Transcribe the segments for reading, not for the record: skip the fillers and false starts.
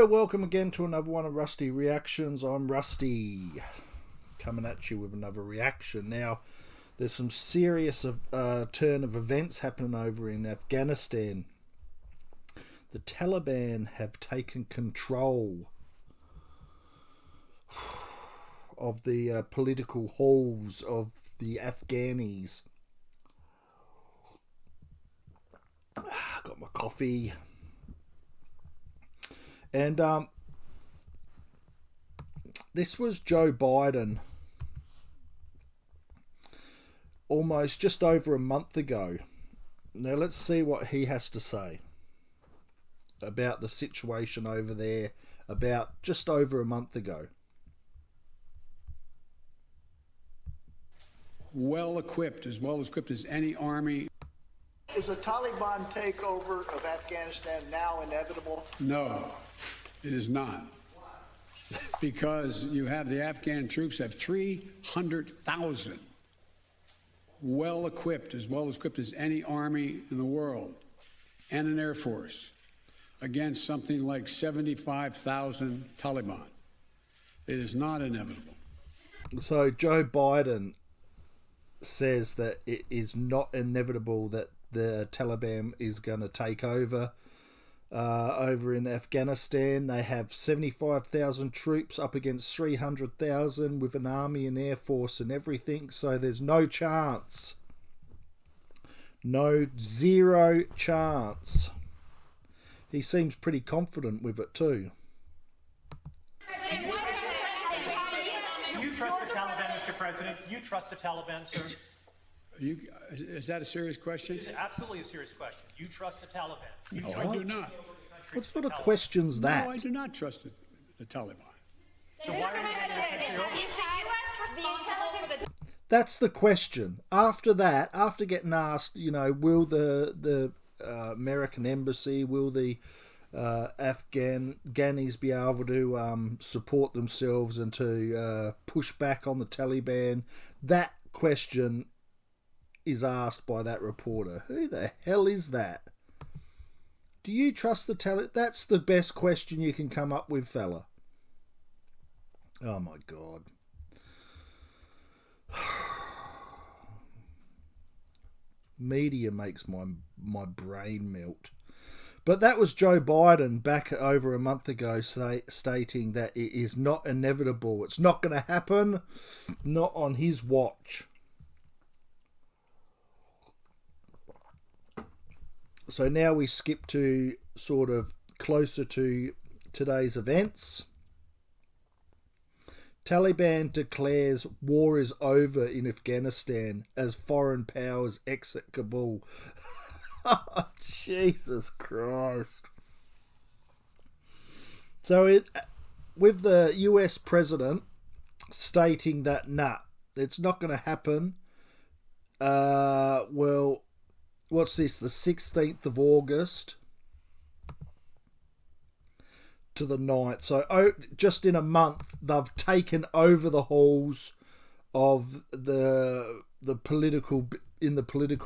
welcome again to another one of Rusty Reactions. I'm Rusty, coming at you with another reaction. Now, there's some serious turn of events happening over in Afghanistan. The Taliban have taken control of the political halls of the Afghanis. Got my coffee. And this was Joe Biden almost just over a month ago. Now let's see what he has to say about the situation over there about just over a month ago. Well equipped as any army. Is a Taliban takeover of Afghanistan now inevitable? No, it is not. Because you have the Afghan troops have 300,000 well equipped as any army in the world, and an air force against something like 75,000 Taliban. It is not inevitable. So Joe Biden says that it is not inevitable that the Taliban is going to take over in Afghanistan. They have 75,000 troops up against 300,000 with an army and air force and everything. So there's no chance. Zero chance. He seems pretty confident with it too. You trust the Taliban, Mr. President? You trust the Taliban, sir? Is that a serious question? It's absolutely a serious question. You trust the Taliban? No, I do not. What sort of question's that? No, I do not trust the Taliban. So why are you That's the question. After that, after getting asked, will the American embassy, will the Afghanis be able to support themselves and to push back on the Taliban? That question is asked by that reporter. Who the hell is that? Do you trust the Taliban? That's the best question you can come up with, fella. Oh my God. Media makes my brain melt. But that was Joe Biden back over a month ago stating that it is not inevitable. It's not going to happen. Not on his watch. So now we skip to sort of closer to today's events. Taliban declares war is over in Afghanistan as foreign powers exit Kabul. Jesus Christ. So with the US president stating that, it's not going to happen. Well, what's this? The 16th of August to the 9th. So just in a month, they've taken over the halls of the political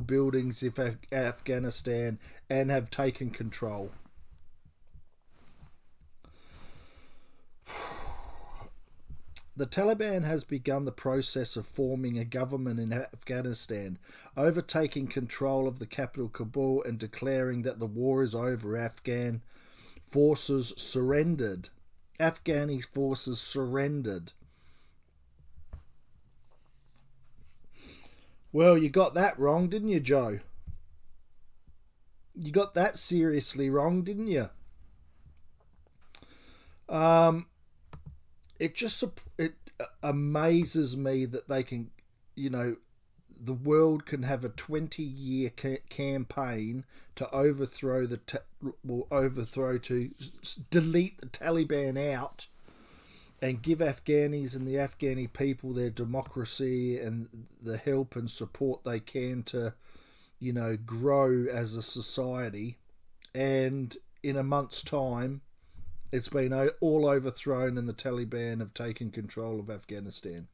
buildings of Afghanistan and have taken control. The Taliban has begun the process of forming a government in Afghanistan, overtaking control of the capital Kabul and declaring that the war is over. Afghan forces surrendered. Afghani forces surrendered. Well, you got that wrong, didn't you, Joe? You got that seriously wrong, didn't you? It amazes me that they can, the world can have a 20-year campaign to delete the Taliban out and give Afghanis and the Afghani people their democracy and the help and support they can to, grow as a society. And in a month's time, it's been all overthrown and the Taliban have taken control of Afghanistan.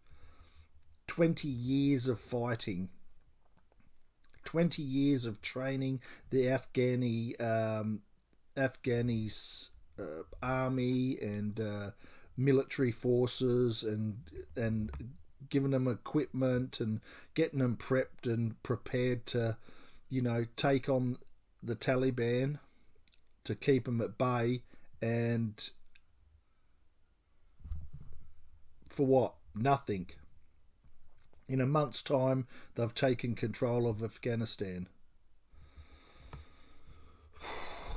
20 years of fighting. 20 years of training the Afghanis army and military forces and giving them equipment and getting them prepped and prepared to, take on the Taliban, to keep them at bay, and for what? Nothing. In a month's time, they've taken control of Afghanistan.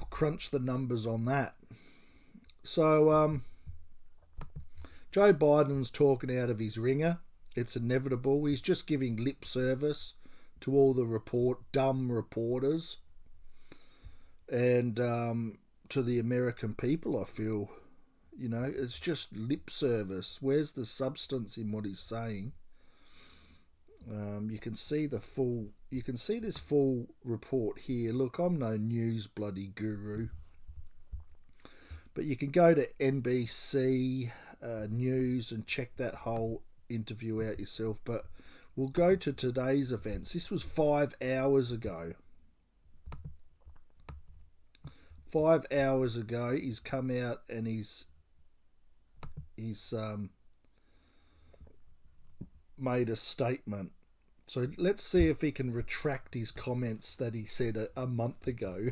Crunch the numbers on that. So, Joe Biden's talking out of his ringer. It's inevitable. He's just giving lip service to all the dumb reporters and to the American people, I feel. It's just lip service. Where's the substance in what he's saying? You can see this full report here. Look, I'm no news bloody guru, but you can go to NBC News and check that whole interview out yourself. But we'll go to today's events. This was 5 hours ago. 5 hours ago, he's come out and he's made a statement. So let's see if he can retract his comments that he said a month ago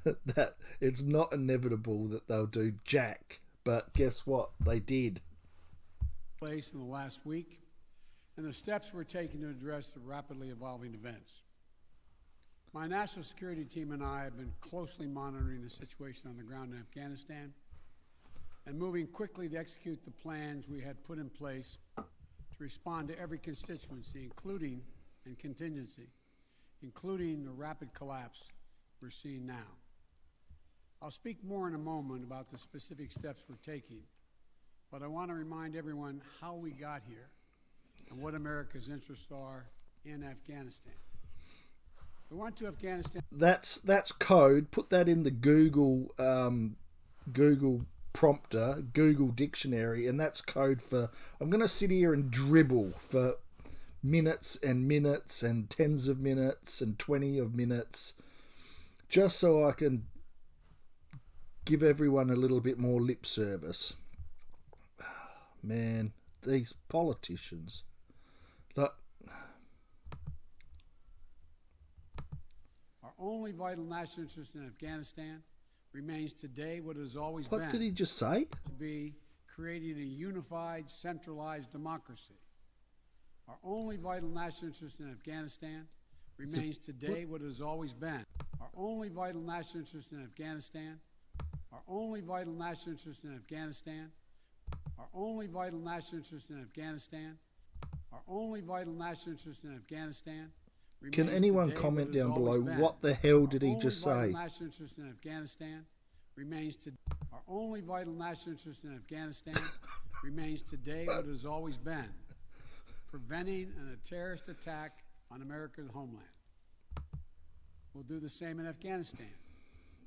that it's not inevitable that they'll do jack. But guess what? They did. Place in the last week, and the steps we're taking to address the rapidly evolving events. My national security team and I have been closely monitoring the situation on the ground in Afghanistan and moving quickly to execute the plans we had put in place to respond to every constituency, including and contingency, including the rapid collapse we're seeing now. I'll speak more in a moment about the specific steps we're taking, but I want to remind everyone how we got here and what America's interests are in Afghanistan. We went to Afghanistan. That's code. Put that in the Google prompter, Google dictionary, and that's code for I'm going to sit here and dribble for minutes and minutes and tens of minutes and 20 of minutes just so I can give everyone a little bit more lip service. Man, these politicians. Look, our only vital national interest in Afghanistan remains today what it has always been. what did he just say? To be creating a unified, centralized democracy. Our only vital national interest in Afghanistan remains today what it has always been. Our only vital national interest in Afghanistan. Our only vital national interest in Afghanistan. Our only vital national interest in Afghanistan. Our only vital national interest in Afghanistan. Can anyone comment down below what the hell did he just say? Our only vital national interest in Afghanistan remains to our only vital national interest in Afghanistan remains today what it has always been, preventing a terrorist attack on America's homeland. We'll do the same in Afghanistan.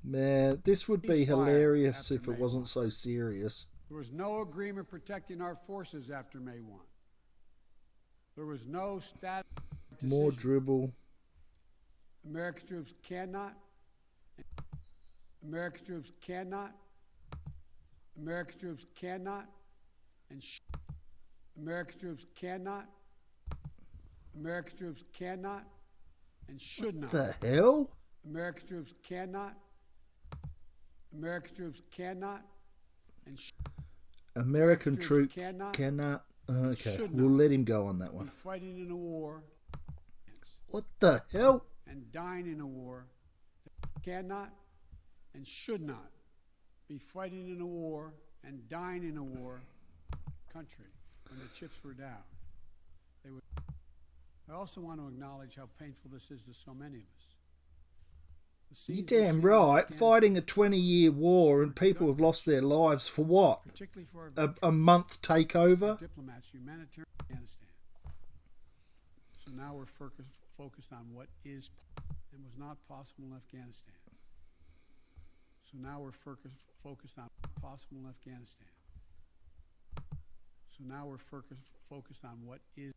Man, this would be hilarious if it wasn't so serious. There was no agreement protecting our forces after May 1. There was no status decision. More dribble. American troops cannot. American troops cannot. American troops cannot. And American troops cannot. American troops cannot and should not. What the hell? American troops cannot. American troops cannot and American troops cannot. Okay, we'll let him go on that one. Be fighting in a war. What the hell? And dying in a war. Cannot and should not be fighting in a war and dying in a war country when the chips were down. They would. I also want to acknowledge how painful this is to so many of us. You're damn right. Fighting a 20-year war and people have lost their lives for what? Particularly for a month takeover? Diplomats, humanitarian Afghanistan. So now we're focused on what is and was not possible in Afghanistan. So now we're focused on possible in Afghanistan. So now we're focused on what is.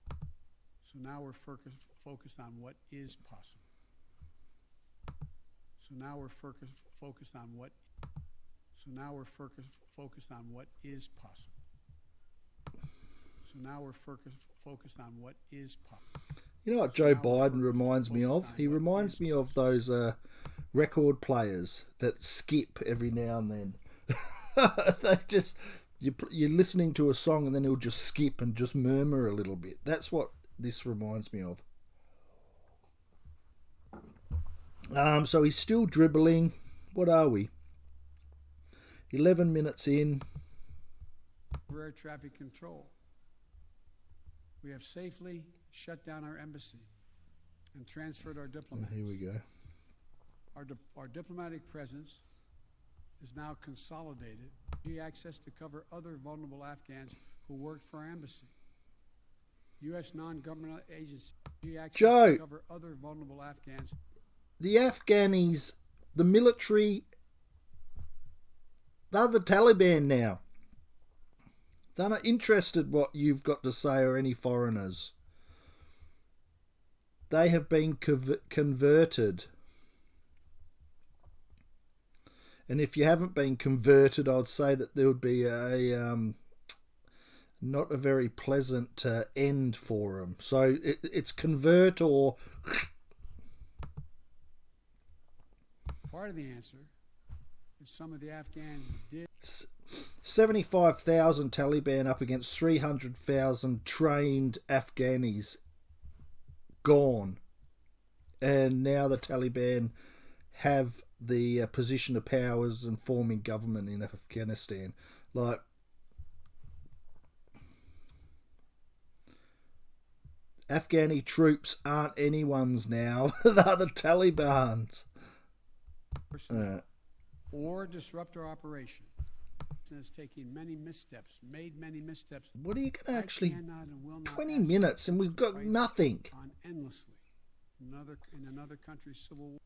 So now we're focused on what is possible. So now we're focused on what. So So now we're focused on what is possible. So now we're focused on what is possible. You know what Joe Biden reminds me of? He reminds me of those record players that skip every now and then. They just you're listening to a song and then he'll just skip and just murmur a little bit. That's what this reminds me of. So he's still dribbling. What are we? 11 minutes in. Air traffic control. We have safely shut down our embassy and transferred our diplomats. Here we go. Our diplomatic presence is now consolidated. Access to cover other vulnerable Afghans who worked for our embassy. U.S. non-governmental agencies. Access Joe, to cover other vulnerable Afghans. The Afghanis, the military, they're the Taliban now. They're not interested what you've got to say or any foreigners. They have been converted. And if you haven't been converted, I'd say that there would be a not a very pleasant end for them. So it's convert or... Part of the answer is some of the Afghans did... 75,000 Taliban up against 300,000 trained Afghanis gone. And now the Taliban have the position of powers and forming government in Afghanistan. Like, Afghani troops aren't anyone's now. They're the Taliban's. Or disrupt our operation. Is taking many missteps, made many missteps. What are you going to actually... and will not 20 minutes and we've got nothing. On endlessly. In another country's civil war.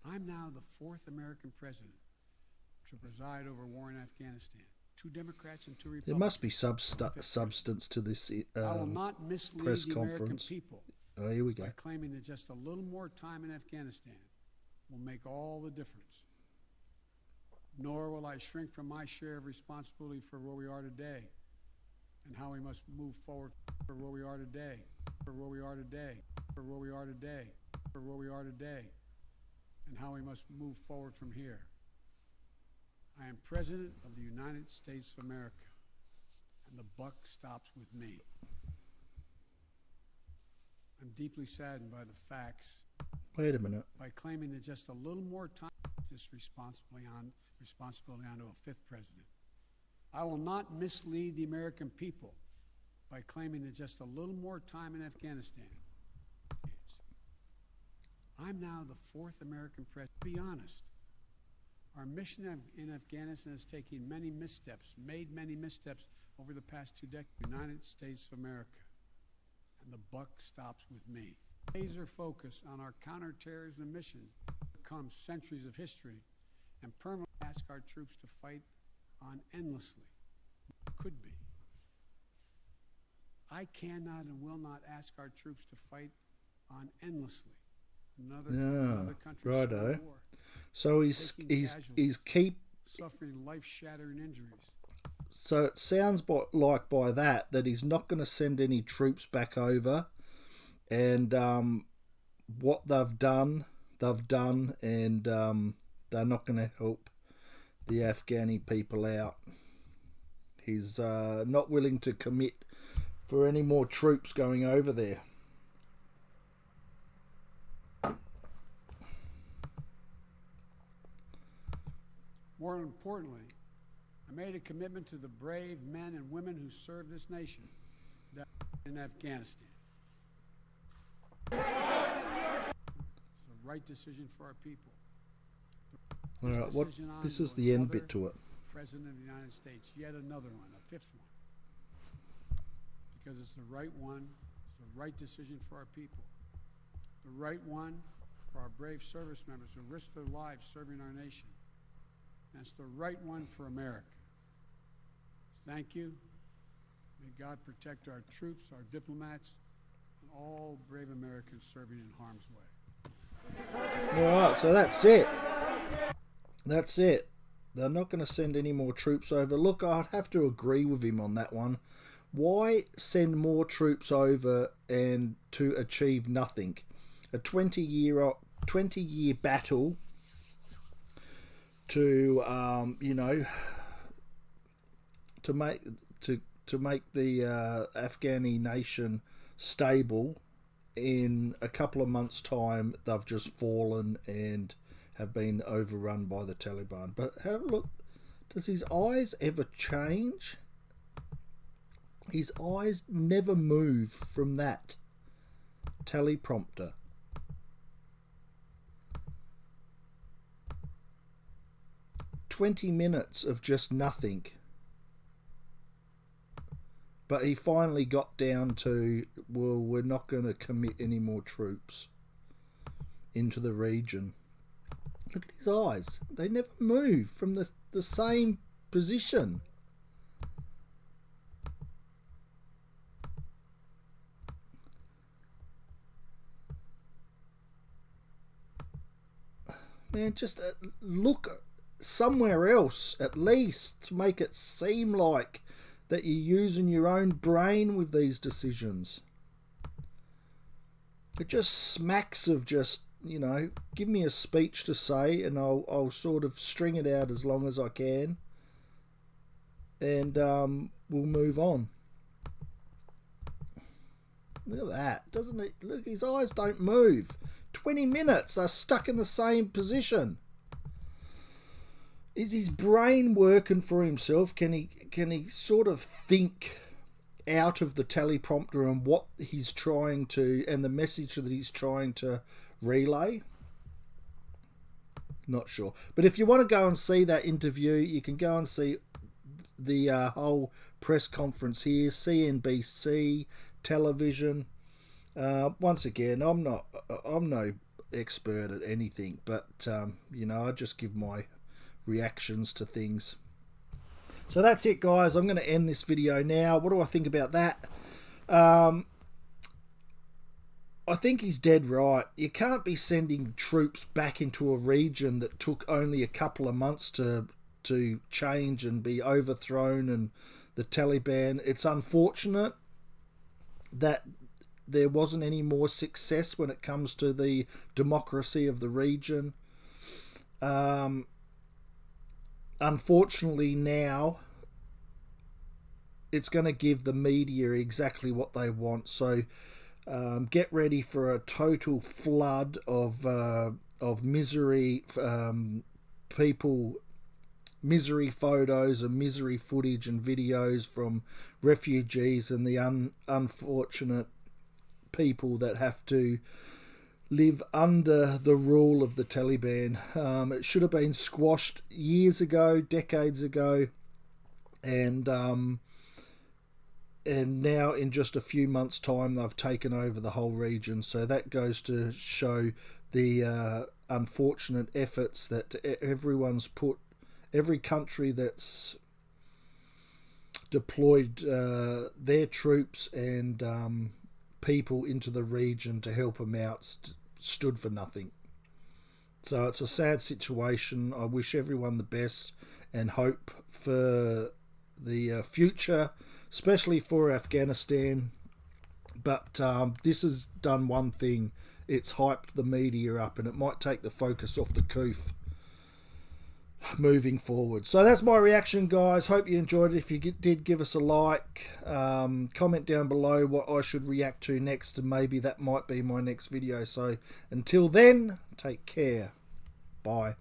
I'm now the fourth American president to preside over war in Afghanistan. 2 Democrats and 2 Republicans. There must be substance to this I will not mislead press the conference. American people. Oh, here we go. By claiming that just a little more time in Afghanistan will make all the difference. Nor will I shrink from my share of responsibility for where we are today and how we must move forward for where we are today, for where we are today, for where we are today, for where we are today, and how we must move forward from here. I am President of the United States of America, and the buck stops with me. I'm deeply saddened by the facts. Wait a minute. By claiming that just a little more time this responsibility onto a 5th president. I will not mislead the American people by claiming that just a little more time in Afghanistan. I'm now the 4th American president. To be honest, our mission in Afghanistan is taking many missteps, made many missteps over the past 2 decades. United States of America, and the buck stops with me. Laser focus on our counterterrorism mission becomes centuries of history and permanently ask our troops to fight on endlessly. Could be. I cannot and will not ask our troops to fight on endlessly. Another country's righto. war. So he's keep suffering life-shattering injuries. So it sounds like by that he's not going to send any troops back over, and what they've done, and they're not going to help the Afghani people out. He's not willing to commit for any more troops going over there. More importantly, I made a commitment to the brave men and women who serve this nation in Afghanistan. It's the right decision for our people. All right, this is the end bit to it. President of the United States, yet another one, a 5th one. Because it's the right one, it's the right decision for our people. The right one for our brave service members who risk their lives serving our nation. And it's the right one for America. Thank you. May God protect our troops, our diplomats, and all brave Americans serving in harm's way. All right, so that's it. That's it. They're not going to send any more troops over. Look, I'd have to agree with him on that one. Why send more troops over and to achieve nothing? A 20-year battle to you know, to make the Afghani nation stable. In a couple of months' time, they've just fallen and have been overrun by the Taliban. But have a look. Does his eyes ever change? His eyes never move from that teleprompter. "20 minutes of just nothing." But he finally got down to, well, we're not going to commit any more troops into the region. Look at his eyes. They never move from the same position. Man, just look somewhere else at least to make it seem like that you're using your own brain with these decisions. It just smacks of just, you know, give me a speech to say and I'll sort of string it out as long as I can, and we'll move on. Look at that. Doesn't it? Look, his eyes don't move. 20 minutes, they're stuck in the same position. Is his brain working for himself? Can he sort of think out of the teleprompter and what he's trying to, and the message that he's trying to relay? Not sure. But if you want to go and see that interview, you can go and see the whole press conference here, CNBC television. Once again, I'm no expert at anything, but you know, I just give my reactions to things. So that's it, guys. I'm going to end this video now. What do I think about that? I think he's dead right. You can't be sending troops back into a region that took only a couple of months to change and be overthrown, and the Taliban. It's unfortunate that there wasn't any more success when it comes to the democracy of the region. Unfortunately, now it's going to give the media exactly what they want. So get ready for a total flood of misery, misery photos and misery footage and videos from refugees and the unfortunate people that have to live under the rule of the Taliban. It should have been squashed years ago, decades ago, and now in just a few months' time they've taken over the whole region. So that goes to show the unfortunate efforts that everyone's put, every country that's deployed their troops and people into the region to help them out stood for nothing. So it's a sad situation. I wish everyone the best and hope for the future, especially for Afghanistan. But this has done one thing. It's hyped the media up, and it might take the focus off the coof moving forward. So that's my reaction, guys. Hope you enjoyed it. If you did, give us a like, comment down below what I should react to next, and maybe that might be my next video. So until then, take care. Bye.